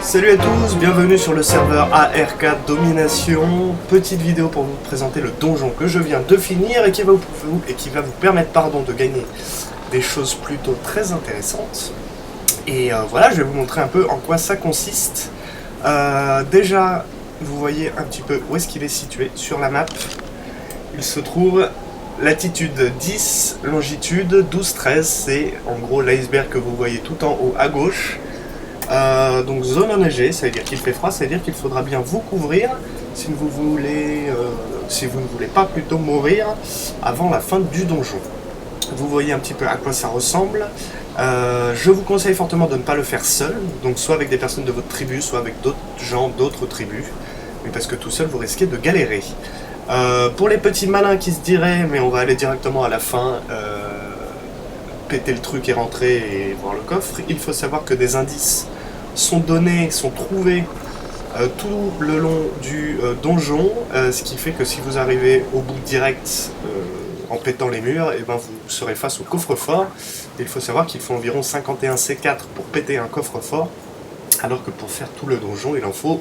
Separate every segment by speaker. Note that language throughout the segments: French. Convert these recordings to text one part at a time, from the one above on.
Speaker 1: Salut à tous, bienvenue sur le serveur ARK Domination. Petite vidéo pour vous présenter le donjon que je viens de finir et qui va vous permettre de gagner des choses plutôt très intéressantes. Et voilà, je vais vous montrer un peu en quoi ça consiste. Déjà, vous voyez un petit peu où est-ce qu'il est situé sur la map. Il se trouve latitude 10, longitude 12-13, c'est en gros l'iceberg que vous voyez tout en haut à gauche. Donc zone enneigée, ça veut dire qu'il fait froid, ça veut dire qu'il faudra bien vous couvrir si vous ne voulez pas plutôt mourir avant la fin du donjon. Vous voyez un petit peu à quoi ça ressemble. Je vous conseille fortement de ne pas le faire seul, donc soit avec des personnes de votre tribu, soit avec d'autres gens d'autres tribus, mais parce que tout seul vous risquez de galérer. Pour les petits malins qui se diraient mais on va aller directement à la fin, péter le truc et rentrer et voir le coffre, il faut savoir que des indices sont donnés, sont trouvés tout le long du donjon, ce qui fait que si vous arrivez au bout direct en pétant les murs, et ben vous serez face au coffre-fort. Il faut savoir qu'il faut environ 51 C4 pour péter un coffre-fort, alors que pour faire tout le donjon il en faut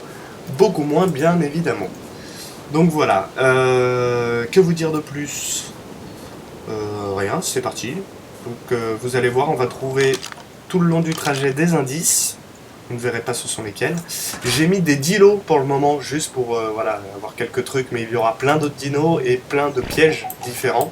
Speaker 1: beaucoup moins, bien évidemment. Donc voilà, que vous dire de plus? Rien, c'est parti. Donc vous allez voir, on va trouver tout le long du trajet des indices. Vous ne verrez pas ce sont lesquels. J'ai mis des dinos pour le moment, juste pour voilà, avoir quelques trucs, mais il y aura plein d'autres dinos et plein de pièges différents.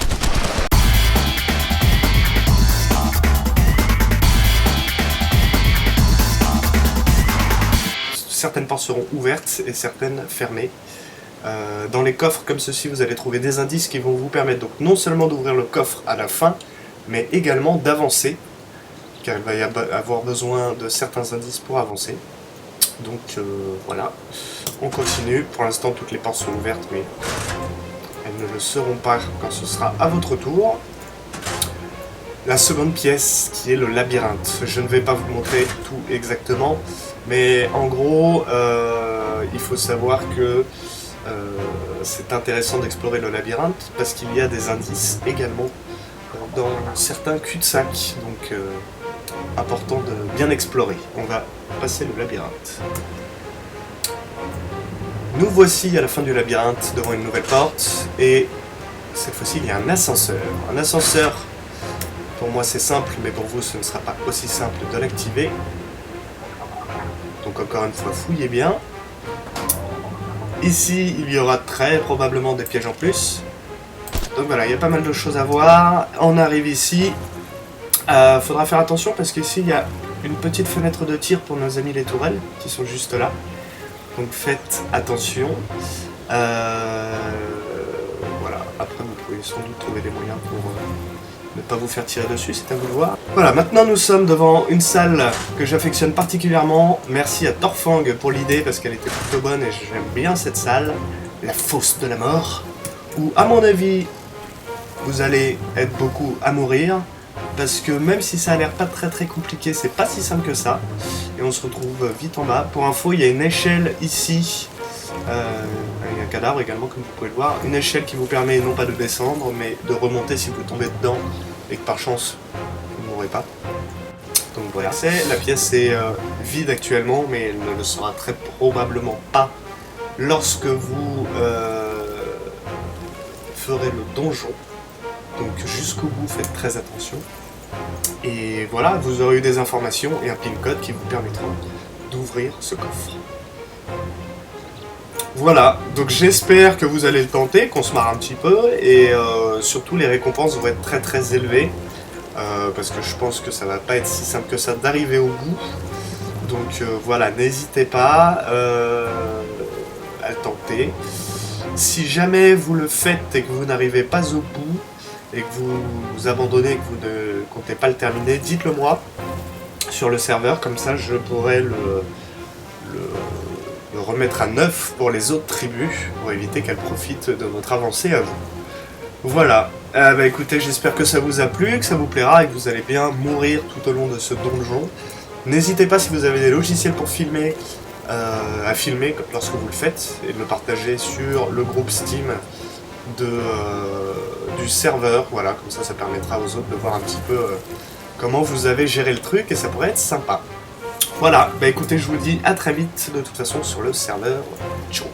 Speaker 1: Certaines portes seront ouvertes et certaines fermées. Dans les coffres comme ceci, vous allez trouver des indices qui vont vous permettre donc non seulement d'ouvrir le coffre à la fin, mais également d'avancer, car il va y avoir besoin de certains indices pour avancer. Donc voilà, on continue. Pour l'instant, toutes les portes sont ouvertes, mais elles ne le seront pas quand ce sera à votre tour. La seconde pièce, qui est le labyrinthe. Je ne vais pas vous montrer tout exactement, mais en gros, il faut savoir que c'est intéressant d'explorer le labyrinthe parce qu'il y a des indices également dans certains cul-de-sac, donc important de bien explorer. On va passer le labyrinthe. Nous voici à la fin du labyrinthe devant une nouvelle porte, et cette fois-ci il y a un ascenseur. Un ascenseur, pour moi c'est simple, mais pour vous ce ne sera pas aussi simple de l'activer. Donc encore une fois, fouillez bien. Ici, il y aura très probablement des pièges en plus. Donc voilà, il y a pas mal de choses à voir. On arrive ici. Faudra faire attention parce qu'ici, il y a une petite fenêtre de tir pour nos amis les tourelles qui sont juste là. Donc faites attention. Voilà, après vous pouvez sans doute trouver des moyens pour ne pas vous faire tirer dessus, c'est à vous de voir. Voilà, maintenant nous sommes devant une salle que j'affectionne particulièrement. Merci à Torfang pour l'idée parce qu'elle était plutôt bonne et j'aime bien cette salle. La fosse de la mort, où à mon avis vous allez être beaucoup à mourir, parce que même si ça a l'air pas très compliqué, c'est pas si simple que ça. Et on se retrouve vite en bas. Pour info, il y a une échelle ici. Il y a un cadavre également, comme vous pouvez le voir. Une échelle qui vous permet non pas de descendre, mais de remonter si vous tombez dedans et que par chance vous ne mourrez pas. Donc voilà, la pièce est vide actuellement, mais elle ne le sera très probablement pas lorsque vous ferez le donjon. Donc jusqu'au bout, faites très attention. Et voilà, vous aurez eu des informations et un pin code qui vous permettront d'ouvrir ce coffre. Voilà, donc j'espère que vous allez le tenter, qu'on se marre un petit peu, et surtout les récompenses vont être très élevées, parce que je pense que ça va pas être si simple que ça d'arriver au bout. Donc voilà, n'hésitez pas à le tenter. Si jamais vous le faites et que vous n'arrivez pas au bout, et que vous abandonnez et que vous ne comptez pas le terminer, dites-le moi sur le serveur, comme ça je pourrais le remettre à neuf pour les autres tribus, pour éviter qu'elles profitent de votre avancée à vous. Voilà, bah écoutez, j'espère que ça vous a plu, que ça vous plaira et que vous allez bien mourir tout au long de ce donjon. N'hésitez pas, si vous avez des logiciels pour filmer, à filmer lorsque vous le faites, et de le partager sur le groupe Steam du serveur, voilà, comme ça permettra aux autres de voir un petit peu comment vous avez géré le truc, et ça pourrait être sympa. Voilà, bah écoutez, je vous dis à très vite de toute façon sur le serveur. Ciao.